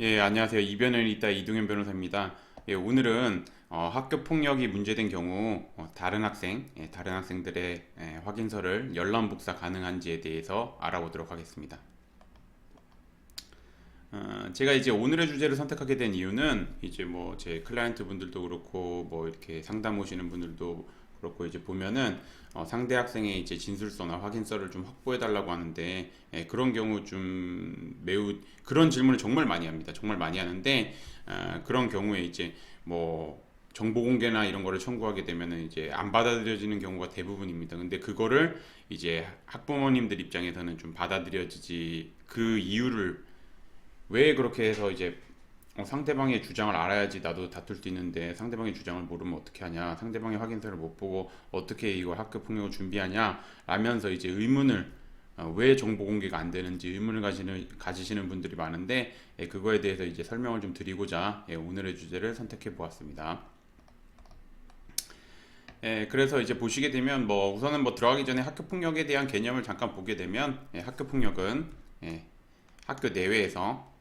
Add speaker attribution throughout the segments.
Speaker 1: 예, 안녕하세요. 이변을 잇다 이동현 변호사입니다. 예, 오늘은 학교 폭력이 문제된 경우 다른 학생들의 확인서를 열람 복사 가능한지에 대해서 알아보도록 하겠습니다. 제가 이제 오늘의 주제를 선택하게 된 이유는 이제 뭐 제 클라이언트 분들도 그렇고 뭐 이렇게 상담 오시는 분들도 그렇고 이제 보면은 상대 학생의 이제 진술서나 확인서를 좀 확보해 달라고 하는데 그런 경우 좀 매우 그런 질문을 정말 많이 합니다. 정말 많이 하는데 그런 경우에 이제 뭐 정보 공개나 이런 거를 청구하게 되면은 이제 안 받아들여지는 경우가 대부분입니다. 근데 그거를 이제 학부모님들 입장에서는 좀 받아들여지지 그 이유를 왜 그렇게 해서 이제 상대방의 주장을 알아야지 나도 다툴 수 있는데 상대방의 주장을 모르면 어떻게 하냐, 상대방의 확인서를 못 보고 어떻게 이걸 학교 폭력을 준비하냐 라면서 이제 의문을 왜 정보 공개가 안 되는지 의문을 가지시는 분들이 많은데 그거에 대해서 이제 설명을 좀 드리고자 오늘의 주제를 선택해 보았습니다. 그래서 이제 보시게 되면 뭐 우선은 뭐 들어가기 전에 학교 폭력에 대한 개념을 잠깐 보게 되면 학교 폭력은 학교 내외에서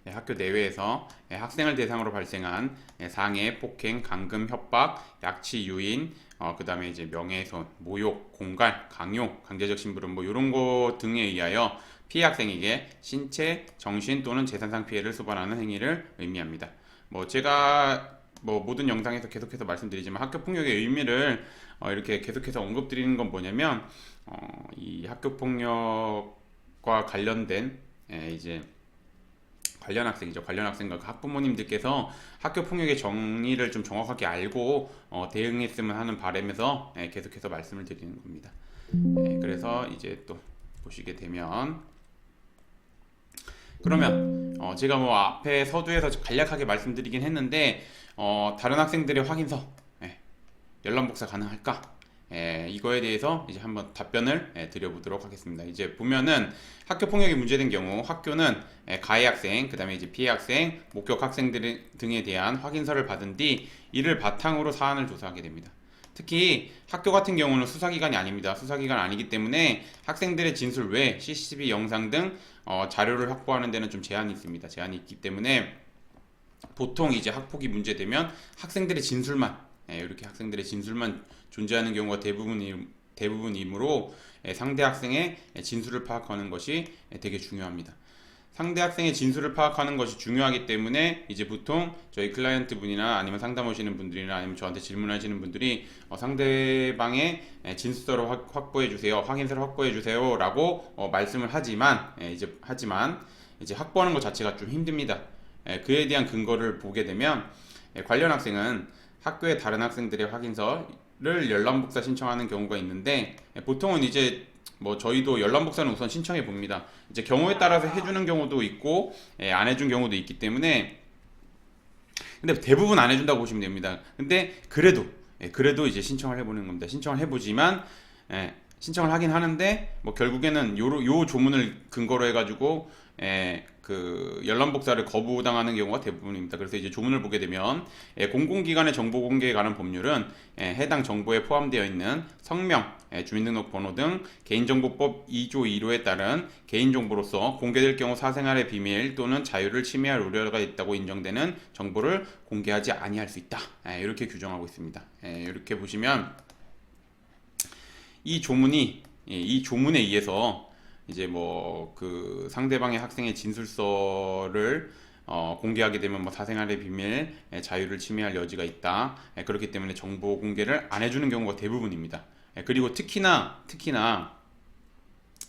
Speaker 1: 학교 내외에서 학생을 대상으로 발생한 상해, 폭행, 감금, 협박, 약치, 유인, 그 다음에 이제 명예훼손, 모욕, 공갈, 강요, 강제적 심부름 뭐 이런 거 등에 의하여 피해 학생에게 신체, 정신 또는 재산상 피해를 수반하는 행위를 의미합니다. 뭐 제가 뭐 모든 영상에서 계속해서 말씀드리지만 학교 폭력의 의미를 이렇게 계속해서 언급드리는 건 뭐냐면 이 학교 폭력과 관련된 이제 관련 학생이죠. 관련 학생과 그 학부모님들께서 학교 폭력의 정의를 좀 정확하게 알고 대응했으면 하는 바람에서 계속해서 말씀을 드리는 겁니다. 그래서 이제 또 보시게 되면 그러면 제가 뭐 앞에 서두에서 간략하게 말씀드리긴 했는데 다른 학생들의 확인서 열람 복사 가능할까? 이거에 대해서 이제 한번 답변을 드려보도록 하겠습니다. 이제 보면은 학교 폭력이 문제된 경우 학교는 가해 학생, 그다음에 이제 피해 학생, 목격 학생들 등에 대한 확인서를 받은 뒤 이를 바탕으로 사안을 조사하게 됩니다. 특히 학교 같은 경우는 수사기관이 아닙니다. 수사기관 아니기 때문에 학생들의 진술 외 CCTV 영상 등 자료를 확보하는 데는 좀 제한이 있습니다. 제한이 있기 때문에 보통 이제 학폭이 문제되면 학생들의 진술만 이렇게 학생들의 진술만 존재하는 경우가 대부분이므로 상대 학생의 진술을 파악하는 것이 되게 중요합니다. 상대 학생의 진술을 파악하는 것이 중요하기 때문에 이제 보통 저희 클라이언트 분이나 아니면 상담 오시는 분들이나 아니면 저한테 질문하시는 분들이 상대방의 진술서를 확보해 주세요, 확인서를 확보해 주세요라고 말씀을 하지만 이제 확보하는 것 자체가 좀 힘듭니다. 그에 대한 근거를 보게 되면 관련 학생은 학교의 다른 학생들의 확인서를 열람복사 신청하는 경우가 있는데 보통은 이제 뭐 저희도 열람복사는 우선 신청해 봅니다. 이제 경우에 따라서 해주는 경우도 있고 안 해준 경우도 있기 때문에 근데 대부분 안 해준다고 보시면 됩니다. 근데 그래도 이제 신청을 해보는 겁니다. 신청을 해보지만 신청을 하긴 하는데 뭐 결국에는 요 조문을 근거로 해가지고 그 열람 복사를 거부당하는 경우가 대부분입니다. 그래서 이제 조문을 보게 되면 공공기관의 정보 공개에 관한 법률은 해당 정보에 포함되어 있는 성명, 주민등록번호 등 개인정보법 2조 2호에 따른 개인정보로서 공개될 경우 사생활의 비밀 또는 자유를 침해할 우려가 있다고 인정되는 정보를 공개하지 아니할 수 있다. 이렇게 규정하고 있습니다. 이렇게 보시면 이 조문에 의해서 이제 뭐 그 상대방의 학생의 진술서를 공개하게 되면 뭐 사생활의 비밀, 자유를 침해할 여지가 있다. 그렇기 때문에 정보 공개를 안 해주는 경우가 대부분입니다. 그리고 특히나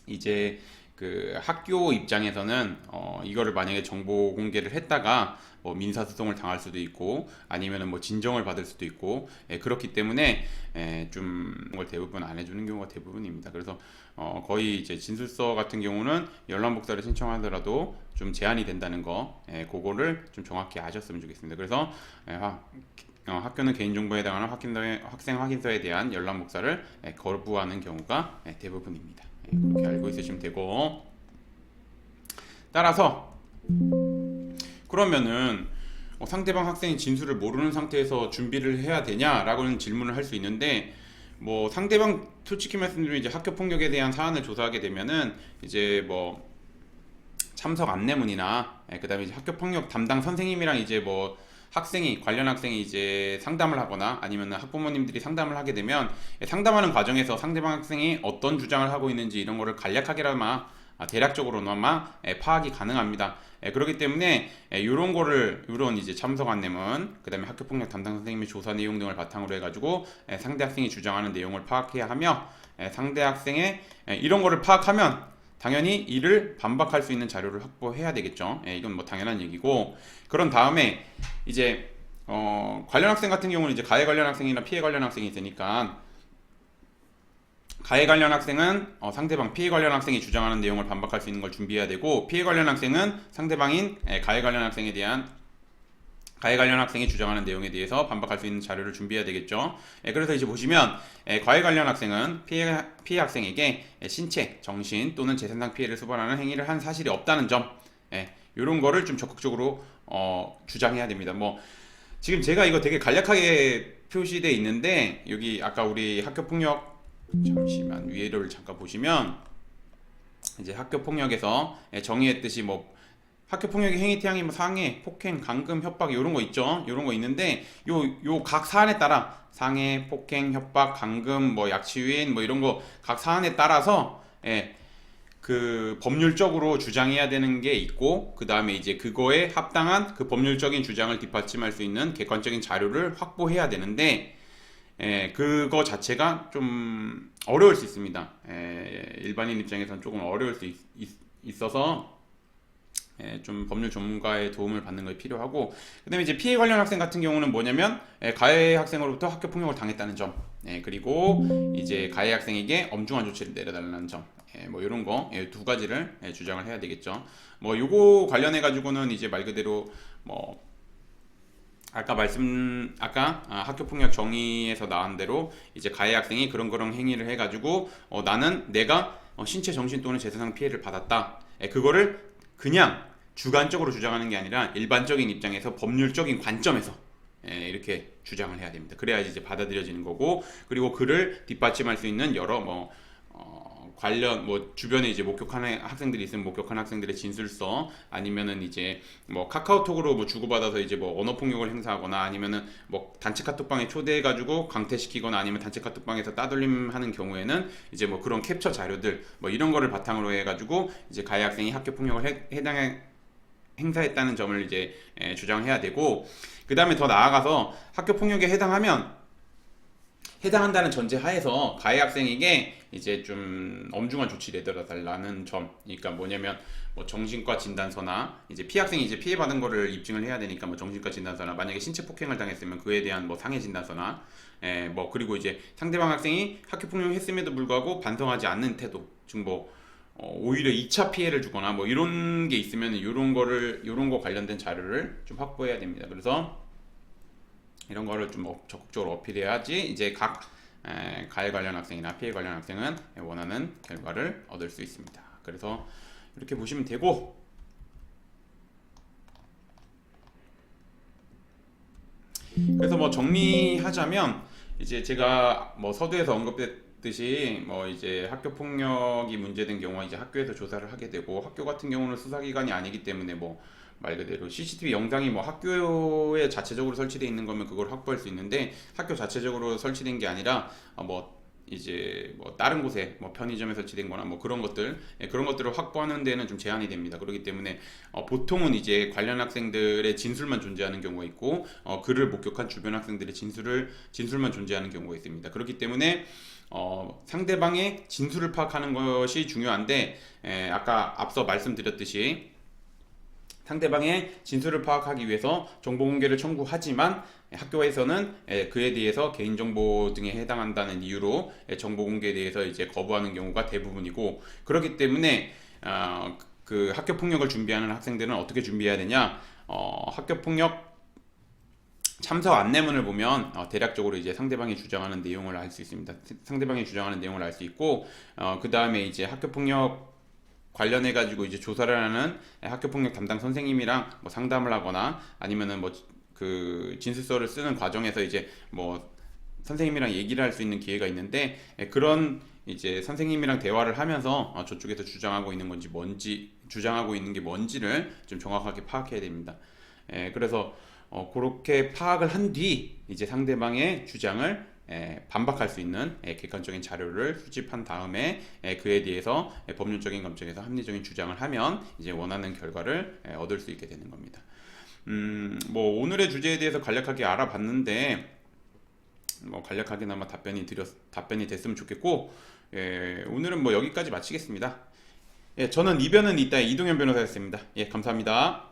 Speaker 1: 이제 그 학교 입장에서는 이거를 만약에 정보 공개를 했다가 뭐 민사소송을 당할 수도 있고 아니면은 뭐 진정을 받을 수도 있고 그렇기 때문에 좀 걸 대부분 안 해주는 경우가 대부분입니다. 그래서 거의 이제 진술서 같은 경우는 열람 복사를 신청하더라도 좀 제한이 된다는 거 그거를 좀 정확히 아셨으면 좋겠습니다. 그래서 학교는 개인정보에 해당하는 학생 확인서에 대한 열람 복사를 거부하는 경우가 대부분입니다. 그렇게 알고 있으시면 되고 따라서 그러면은 상대방 학생이 진술을 모르는 상태에서 준비를 해야 되냐라고는 질문을 할 수 있는데 뭐 상대방 솔직히 말씀드리면 이제 학교 폭력에 대한 사안을 조사하게 되면은 이제 뭐 참석 안내문이나 그다음에 이제 학교 폭력 담당 선생님이랑 이제 뭐 관련 학생이 이제 상담을 하거나 아니면 학부모님들이 상담을 하게 되면 상담하는 과정에서 상대방 학생이 어떤 주장을 하고 있는지 이런 거를 간략하게나마 대략적으로나마 파악이 가능합니다. 그렇기 때문에 이런 이제 참석 안내문, 그다음에 학교 폭력 담당 선생님의 조사 내용 등을 바탕으로 해가지고 상대 학생이 주장하는 내용을 파악해야 하며, 상대 학생의 이런 거를 파악하면 당연히 이를 반박할 수 있는 자료를 확보해야 되겠죠. 이건 뭐 당연한 얘기고, 그런 다음에 이제 관련 학생 같은 경우는 이제 가해 관련 학생이나 피해 관련 학생이 있으니까, 가해 관련 학생은 상대방 피해 관련 학생이 주장하는 내용을 반박할 수 있는 걸 준비해야 되고, 피해 관련 학생은 상대방인 가해 관련 학생이 주장하는 내용에 대해서 반박할 수 있는 자료를 준비해야 되겠죠. 그래서 이제 보시면 가해 관련 학생은 피해 학생에게 신체, 정신 또는 재산상 피해를 수반하는 행위를 한 사실이 없다는 점, 이런 거를 좀 적극적으로 주장해야 됩니다. 뭐 지금 제가 이거 되게 간략하게 표시되어 있는데, 여기 아까 우리 학교 폭력, 잠시만 위에를 잠깐 보시면 이제 학교 폭력에서 정의했듯이 뭐 학교 폭력의 행위 태양이 뭐 상해, 폭행, 감금, 협박 이런 거 있죠. 이런 거 있는데 요 각 사안에 따라 상해, 폭행, 협박, 감금, 뭐 약취유인 뭐 이런 거 각 사안에 따라서 그 법률적으로 주장해야 되는 게 있고, 그 다음에 이제 그거에 합당한 그 법률적인 주장을 뒷받침할 수 있는 객관적인 자료를 확보해야 되는데, 그거 자체가 좀 어려울 수 있습니다. 일반인 입장에서는 조금 어려울 수 있어서 좀 법률 전문가의 도움을 받는 것이 필요하고, 그 다음에 이제 피해 관련 학생 같은 경우는 뭐냐면 가해 학생으로부터 학교 폭력을 당했다는 점, 그리고 이제 가해 학생에게 엄중한 조치를 내려달라는 점, 뭐 이런 거 두 가지를 주장을 해야 되겠죠. 뭐 요거 관련해 가지고는 이제 말 그대로 뭐 아까 학교 폭력 정의에서 나온 대로 이제 가해 학생이 그런 행위를 해가지고 나는 내가 신체, 정신 또는 재산상 피해를 받았다. 그거를 그냥 주관적으로 주장하는 게 아니라 일반적인 입장에서 법률적인 관점에서 이렇게 주장을 해야 됩니다. 그래야지 이제 받아들여지는 거고, 그리고 그를 뒷받침할 수 있는 여러 뭐 관련 뭐 주변에 이제 목격하는 학생들이 있으면 목격한 학생들의 진술서, 아니면은 이제 뭐 카카오톡으로 뭐 주고받아서 이제 뭐 언어 폭력을 행사하거나, 아니면은 뭐 단체 카톡방에 초대해 가지고 강퇴시키거나, 아니면 단체 카톡방에서 따돌림하는 경우에는 이제 뭐 그런 캡처 자료들 뭐 이런 거를 바탕으로 해 가지고 이제 가해 학생이 학교 폭력을 행사했다는 점을 이제 주장해야 되고, 그 다음에 더 나아가서 학교 폭력에 해당한다는 전제 하에서 가해 학생에게 이제 좀 엄중한 조치를 내려달라는 점. 그러니까 뭐냐면 뭐 정신과 진단서나, 이제 피해 학생이 이제 피해받은 거를 입증을 해야 되니까 뭐 정신과 진단서나, 만약에 신체 폭행을 당했으면 그에 대한 뭐 상해 진단서나, 뭐 그리고 이제 상대방 학생이 학교 폭력을 했음에도 불구하고 반성하지 않는 태도, 즉 뭐 오히려 2차 피해를 주거나 뭐 이런 게 있으면 이런 거 관련된 자료를 좀 확보해야 됩니다. 그래서 이런 거를 좀 적극적으로 어필해야지 이제 각 가해 관련 학생이나 피해 관련 학생은 원하는 결과를 얻을 수 있습니다. 그래서 이렇게 보시면 되고, 그래서 뭐 정리하자면 이제 제가 뭐 서두에서 언급했듯이 뭐 이제 학교 폭력이 문제된 경우가 이제 학교에서 조사를 하게 되고, 학교 같은 경우는 수사기관이 아니기 때문에 뭐 말 그대로 CCTV 영상이 뭐 학교에 자체적으로 설치되어 있는 거면 그걸 확보할 수 있는데, 학교 자체적으로 설치된 게 아니라 뭐 이제 뭐 다른 곳에 뭐 편의점에 설치된 거나 뭐 그런 것들을 확보하는 데는 좀 제한이 됩니다. 그렇기 때문에 보통은 이제 관련 학생들의 진술만 존재하는 경우가 있고, 그를 목격한 주변 학생들의 진술만 존재하는 경우가 있습니다. 그렇기 때문에 상대방의 진술을 파악하는 것이 중요한데, 아까 앞서 말씀드렸듯이 상대방의 진술을 파악하기 위해서 정보 공개를 청구하지만 학교에서는 그에 대해서 개인정보 등에 해당한다는 이유로 정보 공개에 대해서 이제 거부하는 경우가 대부분이고, 그렇기 때문에 그 학교 폭력을 준비하는 학생들은 어떻게 준비해야 되냐? 학교 폭력 참석 안내문을 보면 대략적으로 이제 상대방이 주장하는 내용을 알 수 있습니다. 상대방이 주장하는 내용을 알 수 있고, 그 다음에 이제 학교 폭력 관련해 가지고 이제 조사를 하는 학교폭력 담당 선생님이랑 뭐 상담을 하거나, 아니면은 뭐 그 진술서를 쓰는 과정에서 이제 뭐 선생님이랑 얘기를 할 수 있는 기회가 있는데 그런 이제 선생님이랑 대화를 하면서 저쪽에서 주장하고 있는 건지 뭔지 주장하고 있는 게 뭔지를 좀 정확하게 파악해야 됩니다. 그래서 그렇게 파악을 한 뒤 이제 상대방의 주장을 반박할 수 있는 객관적인 자료를 수집한 다음에 그에 대해서 법률적인 관점에서 합리적인 주장을 하면 이제 원하는 결과를 얻을 수 있게 되는 겁니다. 뭐 오늘의 주제에 대해서 간략하게 알아봤는데 뭐 간략하게나마 답변이 됐으면 좋겠고 오늘은 뭐 여기까지 마치겠습니다. 저는 이변은 이따의 이동현 변호사였습니다. 감사합니다.